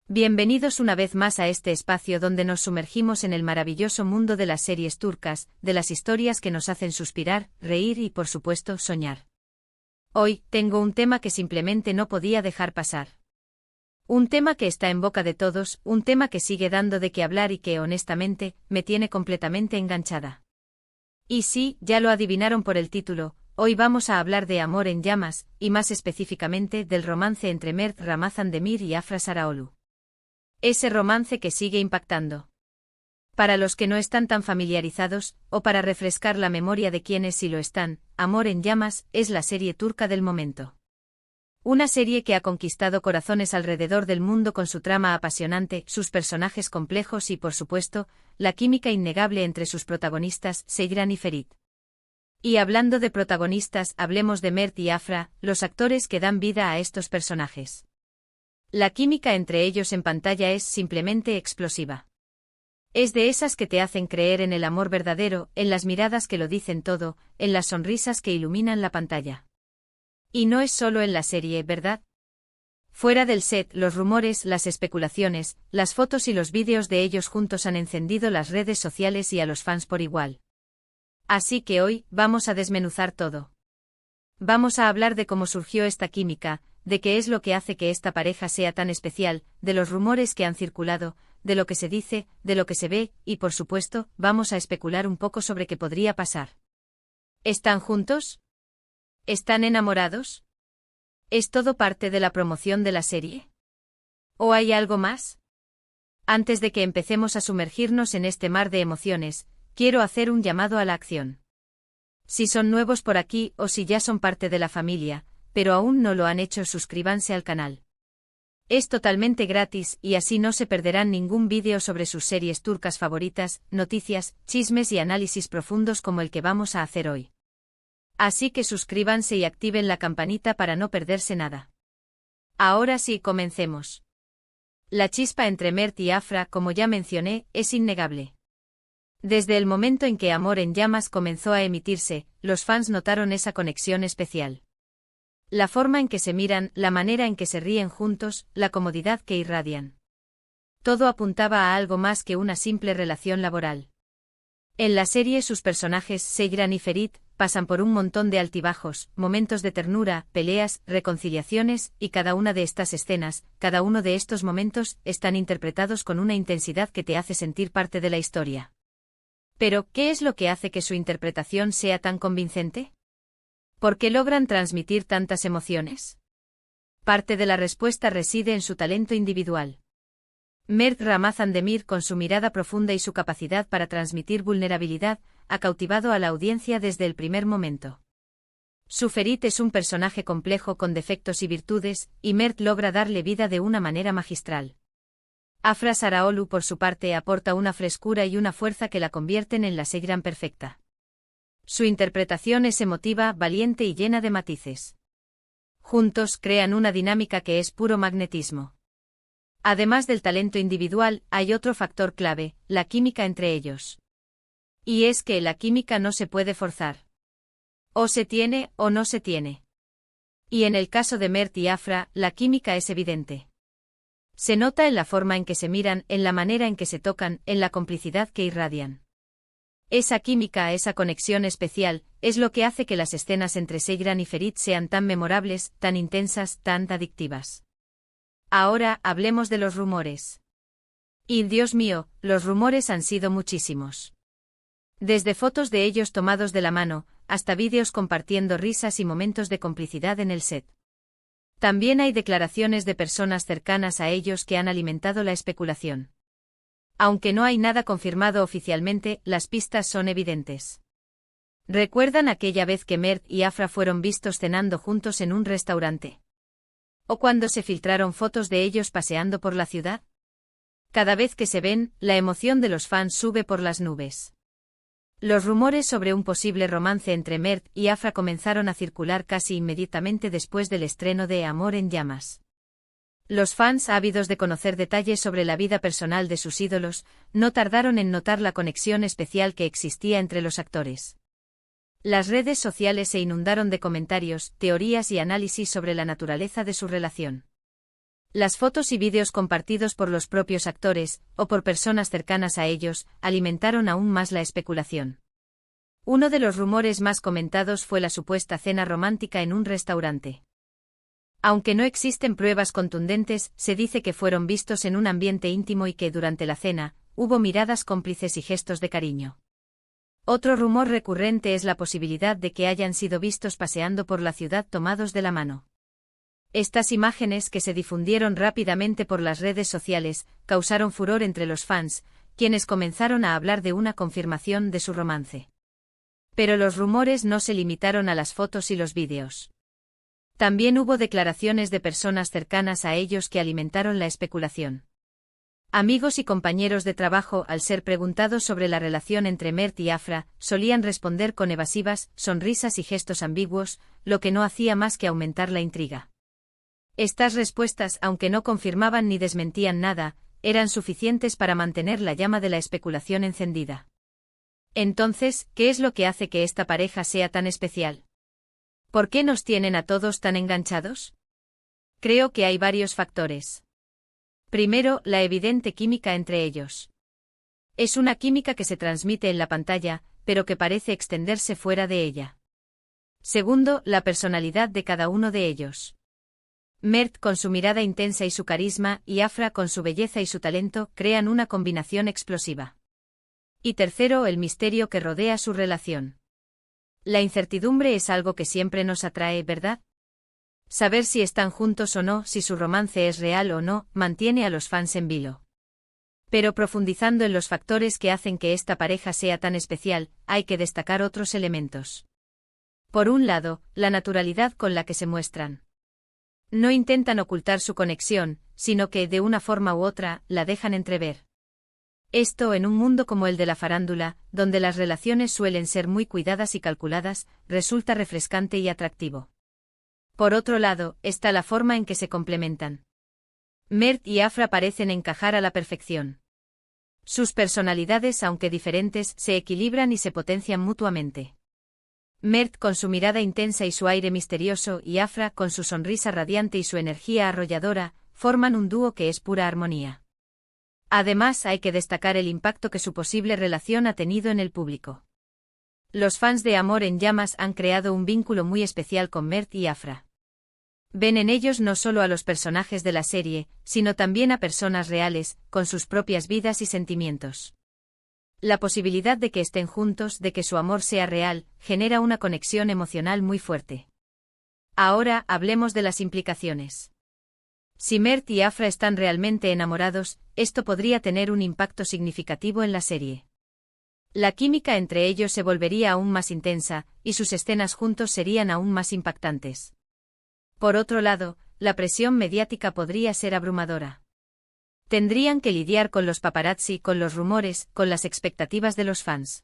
Bienvenidos una vez más a este espacio donde nos sumergimos en el maravilloso mundo de las series turcas, de las historias que nos hacen suspirar, reír y, por supuesto, soñar. Hoy, tengo un tema que simplemente no podía dejar pasar. Un tema que está en boca de todos, un tema que sigue dando de qué hablar y que, honestamente, me tiene completamente enganchada. Y sí, ya lo adivinaron por el título, hoy vamos a hablar de Amor en llamas, y más específicamente del romance entre Mert Ramazan Demir y Afra Sarıoğlu. Ese romance que sigue impactando. Para los que no están tan familiarizados, o para refrescar la memoria de quienes sí lo están, Amor en llamas es la serie turca del momento. Una serie que ha conquistado corazones alrededor del mundo con su trama apasionante, sus personajes complejos y, por supuesto, la química innegable entre sus protagonistas, Seyran y Ferit. Y hablando de protagonistas, hablemos de Mert y Afra, los actores que dan vida a estos personajes. La química entre ellos en pantalla es simplemente explosiva. Es de esas que te hacen creer en el amor verdadero, en las miradas que lo dicen todo, en las sonrisas que iluminan la pantalla. Y no es solo en la serie, ¿verdad? Fuera del set, los rumores, las especulaciones, las fotos y los vídeos de ellos juntos han encendido las redes sociales y a los fans por igual. Así que hoy, vamos a desmenuzar todo. Vamos a hablar de cómo surgió esta química, de qué es lo que hace que esta pareja sea tan especial, de los rumores que han circulado, de lo que se dice, de lo que se ve, y por supuesto, vamos a especular un poco sobre qué podría pasar. ¿Están juntos? ¿Están enamorados? ¿Es todo parte de la promoción de la serie? ¿O hay algo más? Antes de que empecemos a sumergirnos en este mar de emociones, quiero hacer un llamado a la acción. Si son nuevos por aquí o si ya son parte de la familia, pero aún no lo han hecho, suscríbanse al canal. Es totalmente gratis y así no se perderán ningún vídeo sobre sus series turcas favoritas, noticias, chismes y análisis profundos como el que vamos a hacer hoy. Así que suscríbanse y activen la campanita para no perderse nada. Ahora sí, comencemos. La chispa entre Mert y Afra, como ya mencioné, es innegable. Desde el momento en que Amor en llamas comenzó a emitirse, los fans notaron esa conexión especial. La forma en que se miran, la manera en que se ríen juntos, la comodidad que irradian. Todo apuntaba a algo más que una simple relación laboral. En la serie sus personajes, Seyran y Ferit, pasan por un montón de altibajos, momentos de ternura, peleas, reconciliaciones, y cada una de estas escenas, cada uno de estos momentos, están interpretados con una intensidad que te hace sentir parte de la historia. Pero, ¿qué es lo que hace que su interpretación sea tan convincente? ¿Por qué logran transmitir tantas emociones? Parte de la respuesta reside en su talento individual. Mert Ramazan Demir, con su mirada profunda y su capacidad para transmitir vulnerabilidad, ha cautivado a la audiencia desde el primer momento. Su Ferit es un personaje complejo con defectos y virtudes, y Mert logra darle vida de una manera magistral. Afra Sarıoğlu, por su parte, aporta una frescura y una fuerza que la convierten en la Seyran perfecta. Su interpretación es emotiva, valiente y llena de matices. Juntos crean una dinámica que es puro magnetismo. Además del talento individual, hay otro factor clave, la química entre ellos. Y es que la química no se puede forzar. O se tiene o no se tiene. Y en el caso de Mert y Afra, la química es evidente. Se nota en la forma en que se miran, en la manera en que se tocan, en la complicidad que irradian. Esa química, esa conexión especial, es lo que hace que las escenas entre Seyran y Ferit sean tan memorables, tan intensas, tan adictivas. Ahora, hablemos de los rumores. Y Dios mío, los rumores han sido muchísimos. Desde fotos de ellos tomados de la mano, hasta vídeos compartiendo risas y momentos de complicidad en el set. También hay declaraciones de personas cercanas a ellos que han alimentado la especulación. Aunque no hay nada confirmado oficialmente, las pistas son evidentes. ¿Recuerdan aquella vez que Mert y Afra fueron vistos cenando juntos en un restaurante? ¿O cuando se filtraron fotos de ellos paseando por la ciudad? Cada vez que se ven, la emoción de los fans sube por las nubes. Los rumores sobre un posible romance entre Mert y Afra comenzaron a circular casi inmediatamente después del estreno de Amor en llamas. Los fans, ávidos de conocer detalles sobre la vida personal de sus ídolos, no tardaron en notar la conexión especial que existía entre los actores. Las redes sociales se inundaron de comentarios, teorías y análisis sobre la naturaleza de su relación. Las fotos y vídeos compartidos por los propios actores, o por personas cercanas a ellos, alimentaron aún más la especulación. Uno de los rumores más comentados fue la supuesta cena romántica en un restaurante. Aunque no existen pruebas contundentes, se dice que fueron vistos en un ambiente íntimo y que durante la cena, hubo miradas cómplices y gestos de cariño. Otro rumor recurrente es la posibilidad de que hayan sido vistos paseando por la ciudad tomados de la mano. Estas imágenes, que se difundieron rápidamente por las redes sociales, causaron furor entre los fans, quienes comenzaron a hablar de una confirmación de su romance. Pero los rumores no se limitaron a las fotos y los vídeos. También hubo declaraciones de personas cercanas a ellos que alimentaron la especulación. Amigos y compañeros de trabajo, al ser preguntados sobre la relación entre Mert y Afra, solían responder con evasivas sonrisas y gestos ambiguos, lo que no hacía más que aumentar la intriga. Estas respuestas, aunque no confirmaban ni desmentían nada, eran suficientes para mantener la llama de la especulación encendida. Entonces, ¿qué es lo que hace que esta pareja sea tan especial? ¿Por qué nos tienen a todos tan enganchados? Creo que hay varios factores. Primero, la evidente química entre ellos. Es una química que se transmite en la pantalla, pero que parece extenderse fuera de ella. Segundo, la personalidad de cada uno de ellos. Mert, con su mirada intensa y su carisma, y Afra, con su belleza y su talento, crean una combinación explosiva. Y tercero, el misterio que rodea su relación. La incertidumbre es algo que siempre nos atrae, ¿verdad? Saber si están juntos o no, si su romance es real o no, mantiene a los fans en vilo. Pero profundizando en los factores que hacen que esta pareja sea tan especial, hay que destacar otros elementos. Por un lado, la naturalidad con la que se muestran. No intentan ocultar su conexión, sino que, de una forma u otra, la dejan entrever. Esto, en un mundo como el de la farándula, donde las relaciones suelen ser muy cuidadas y calculadas, resulta refrescante y atractivo. Por otro lado, está la forma en que se complementan. Mert y Afra parecen encajar a la perfección. Sus personalidades, aunque diferentes, se equilibran y se potencian mutuamente. Mert con su mirada intensa y su aire misterioso, y Afra con su sonrisa radiante y su energía arrolladora, forman un dúo que es pura armonía. Además, hay que destacar el impacto que su posible relación ha tenido en el público. Los fans de Amor en Llamas han creado un vínculo muy especial con Mert y Afra. Ven en ellos no solo a los personajes de la serie, sino también a personas reales, con sus propias vidas y sentimientos. La posibilidad de que estén juntos, de que su amor sea real, genera una conexión emocional muy fuerte. Ahora, hablemos de las implicaciones. Si Mert y Afra están realmente enamorados, esto podría tener un impacto significativo en la serie. La química entre ellos se volvería aún más intensa, y sus escenas juntos serían aún más impactantes. Por otro lado, la presión mediática podría ser abrumadora. Tendrían que lidiar con los paparazzi, con los rumores, con las expectativas de los fans.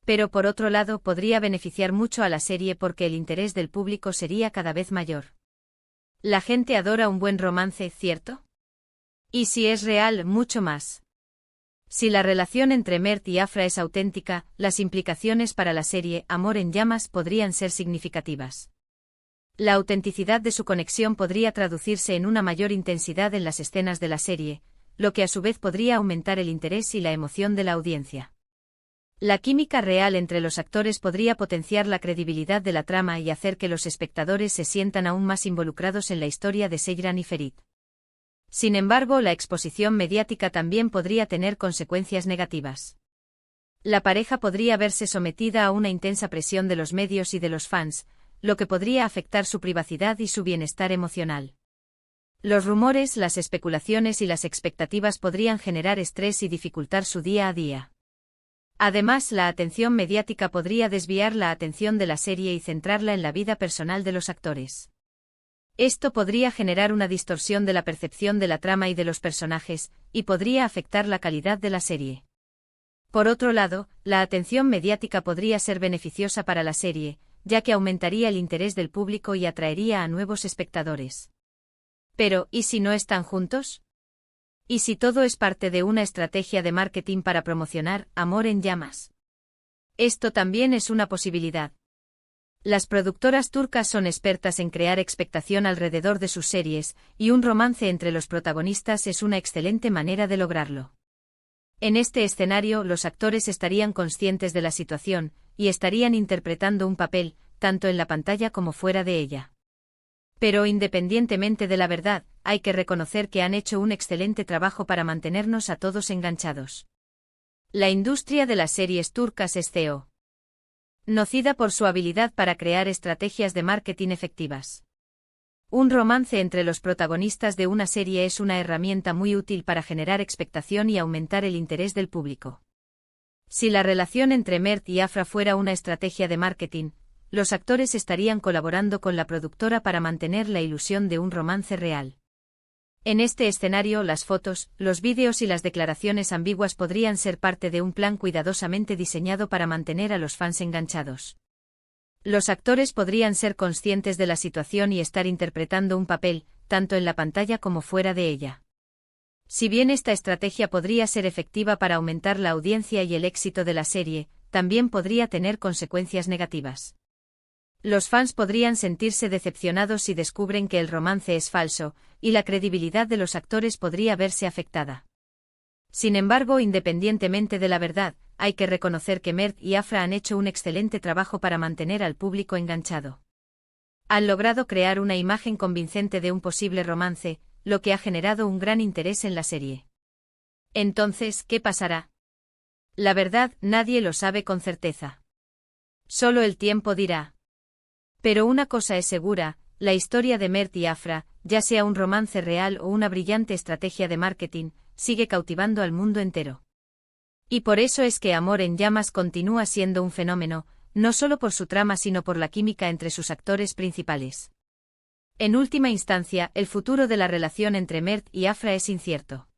Pero por otro lado, podría beneficiar mucho a la serie porque el interés del público sería cada vez mayor. La gente adora un buen romance, ¿cierto? Y si es real, mucho más. Si la relación entre Mert y Afra es auténtica, las implicaciones para la serie Amor en Llamas podrían ser significativas. La autenticidad de su conexión podría traducirse en una mayor intensidad en las escenas de la serie, lo que a su vez podría aumentar el interés y la emoción de la audiencia. La química real entre los actores podría potenciar la credibilidad de la trama y hacer que los espectadores se sientan aún más involucrados en la historia de Seyran y Ferit. Sin embargo, la exposición mediática también podría tener consecuencias negativas. La pareja podría verse sometida a una intensa presión de los medios y de los fans, lo que podría afectar su privacidad y su bienestar emocional. Los rumores, las especulaciones y las expectativas podrían generar estrés y dificultar su día a día. Además, la atención mediática podría desviar la atención de la serie y centrarla en la vida personal de los actores. Esto podría generar una distorsión de la percepción de la trama y de los personajes, y podría afectar la calidad de la serie. Por otro lado, la atención mediática podría ser beneficiosa para la serie, ya que aumentaría el interés del público y atraería a nuevos espectadores. Pero, ¿y si no están juntos? ¿Y si todo es parte de una estrategia de marketing para promocionar Amor en Llamas? Esto también es una posibilidad. Las productoras turcas son expertas en crear expectación alrededor de sus series, y un romance entre los protagonistas es una excelente manera de lograrlo. En este escenario, los actores estarían conscientes de la situación, y estarían interpretando un papel, tanto en la pantalla como fuera de ella. Pero independientemente de la verdad, hay que reconocer que han hecho un excelente trabajo para mantenernos a todos enganchados. La industria de las series turcas es conocida por su habilidad para crear estrategias de marketing efectivas. Un romance entre los protagonistas de una serie es una herramienta muy útil para generar expectación y aumentar el interés del público. Si la relación entre Mert y Afra fuera una estrategia de marketing, los actores estarían colaborando con la productora para mantener la ilusión de un romance real. En este escenario, las fotos, los vídeos y las declaraciones ambiguas podrían ser parte de un plan cuidadosamente diseñado para mantener a los fans enganchados. Los actores podrían ser conscientes de la situación y estar interpretando un papel, tanto en la pantalla como fuera de ella. Si bien esta estrategia podría ser efectiva para aumentar la audiencia y el éxito de la serie, también podría tener consecuencias negativas. Los fans podrían sentirse decepcionados si descubren que el romance es falso, y la credibilidad de los actores podría verse afectada. Sin embargo, independientemente de la verdad, hay que reconocer que Mert y Afra han hecho un excelente trabajo para mantener al público enganchado. Han logrado crear una imagen convincente de un posible romance, lo que ha generado un gran interés en la serie. Entonces, ¿qué pasará? La verdad, nadie lo sabe con certeza. Solo el tiempo dirá. Pero una cosa es segura, la historia de Mert y Afra, ya sea un romance real o una brillante estrategia de marketing, sigue cautivando al mundo entero. Y por eso es que Amor en Llamas continúa siendo un fenómeno, no solo por su trama sino por la química entre sus actores principales. En última instancia, el futuro de la relación entre Mert y Afra es incierto.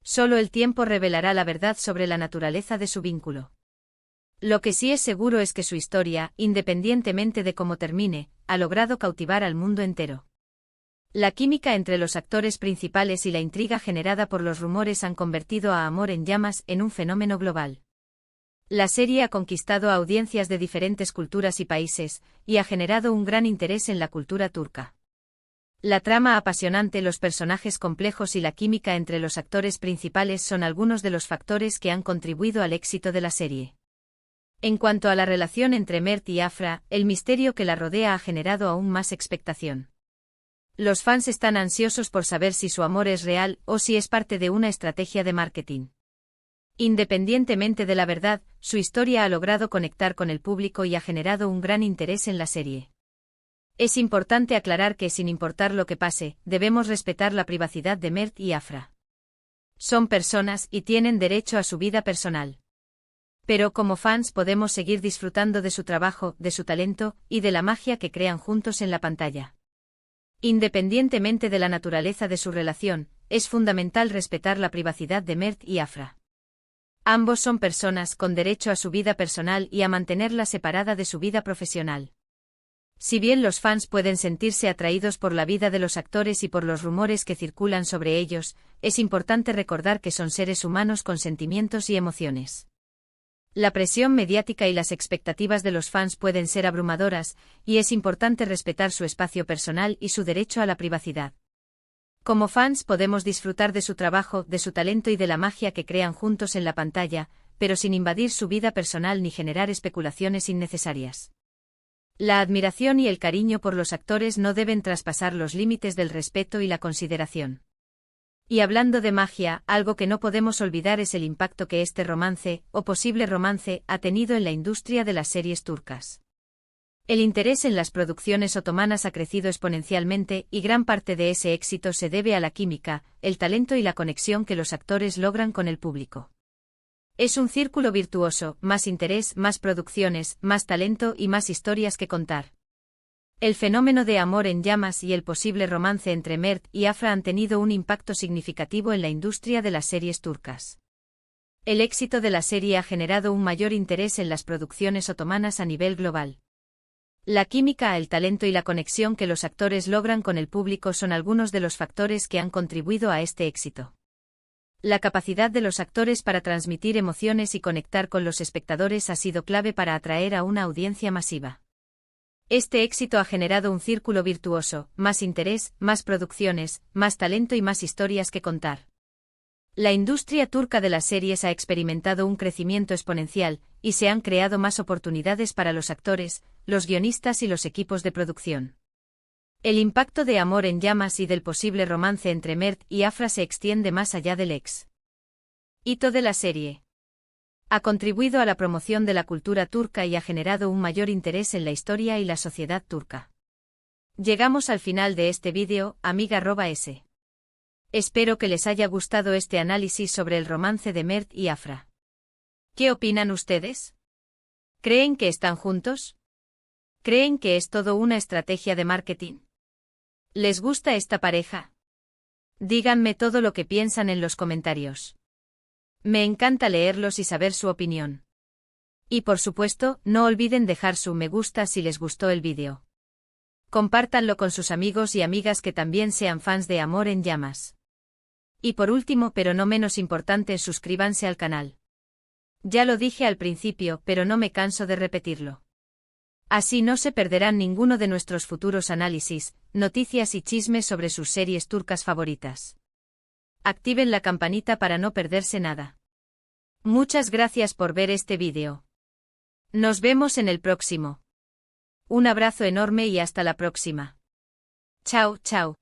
Solo el tiempo revelará la verdad sobre la naturaleza de su vínculo. Lo que sí es seguro es que su historia, independientemente de cómo termine, ha logrado cautivar al mundo entero. La química entre los actores principales y la intriga generada por los rumores han convertido a Amor en Llamas en un fenómeno global. La serie ha conquistado a audiencias de diferentes culturas y países, y ha generado un gran interés en la cultura turca. La trama apasionante, los personajes complejos y la química entre los actores principales son algunos de los factores que han contribuido al éxito de la serie. En cuanto a la relación entre Mert y Afra, el misterio que la rodea ha generado aún más expectación. Los fans están ansiosos por saber si su amor es real o si es parte de una estrategia de marketing. Independientemente de la verdad, su historia ha logrado conectar con el público y ha generado un gran interés en la serie. Es importante aclarar que, sin importar lo que pase, debemos respetar la privacidad de Mert y Afra. Son personas y tienen derecho a su vida personal. Pero como fans podemos seguir disfrutando de su trabajo, de su talento, y de la magia que crean juntos en la pantalla. Independientemente de la naturaleza de su relación, es fundamental respetar la privacidad de Mert y Afra. Ambos son personas con derecho a su vida personal y a mantenerla separada de su vida profesional. Si bien los fans pueden sentirse atraídos por la vida de los actores y por los rumores que circulan sobre ellos, es importante recordar que son seres humanos con sentimientos y emociones. La presión mediática y las expectativas de los fans pueden ser abrumadoras, y es importante respetar su espacio personal y su derecho a la privacidad. Como fans podemos disfrutar de su trabajo, de su talento y de la magia que crean juntos en la pantalla, pero sin invadir su vida personal ni generar especulaciones innecesarias. La admiración y el cariño por los actores no deben traspasar los límites del respeto y la consideración. Y hablando de magia, algo que no podemos olvidar es el impacto que este romance, o posible romance, ha tenido en la industria de las series turcas. El interés en las producciones otomanas ha crecido exponencialmente y gran parte de ese éxito se debe a la química, el talento y la conexión que los actores logran con el público. Es un círculo virtuoso, más interés, más producciones, más talento y más historias que contar. El fenómeno de Amor en Llamas y el posible romance entre Mert y Afra han tenido un impacto significativo en la industria de las series turcas. El éxito de la serie ha generado un mayor interés en las producciones otomanas a nivel global. La química, el talento y la conexión que los actores logran con el público son algunos de los factores que han contribuido a este éxito. La capacidad de los actores para transmitir emociones y conectar con los espectadores ha sido clave para atraer a una audiencia masiva. Este éxito ha generado un círculo virtuoso, más interés, más producciones, más talento y más historias que contar. La industria turca de las series ha experimentado un crecimiento exponencial, y se han creado más oportunidades para los actores, los guionistas y los equipos de producción. El impacto de Amor en Llamas y del posible romance entre Mert y Afra se extiende más allá del ex hito de la serie. Ha contribuido a la promoción de la cultura turca y ha generado un mayor interés en la historia y la sociedad turca. Llegamos al final de este vídeo, amiga@s. Espero que les haya gustado este análisis sobre el romance de Mert y Afra. ¿Qué opinan ustedes? ¿Creen que están juntos? ¿Creen que es todo una estrategia de marketing? ¿Les gusta esta pareja? Díganme todo lo que piensan en los comentarios. Me encanta leerlos y saber su opinión. Y por supuesto, no olviden dejar su me gusta si les gustó el vídeo. Compártanlo con sus amigos y amigas que también sean fans de Amor en Llamas. Y por último, pero no menos importante, suscríbanse al canal. Ya lo dije al principio, pero no me canso de repetirlo. Así no se perderán ninguno de nuestros futuros análisis, noticias y chismes sobre sus series turcas favoritas. Activen la campanita para no perderse nada. Muchas gracias por ver este vídeo. Nos vemos en el próximo. Un abrazo enorme y hasta la próxima. Chao, chao.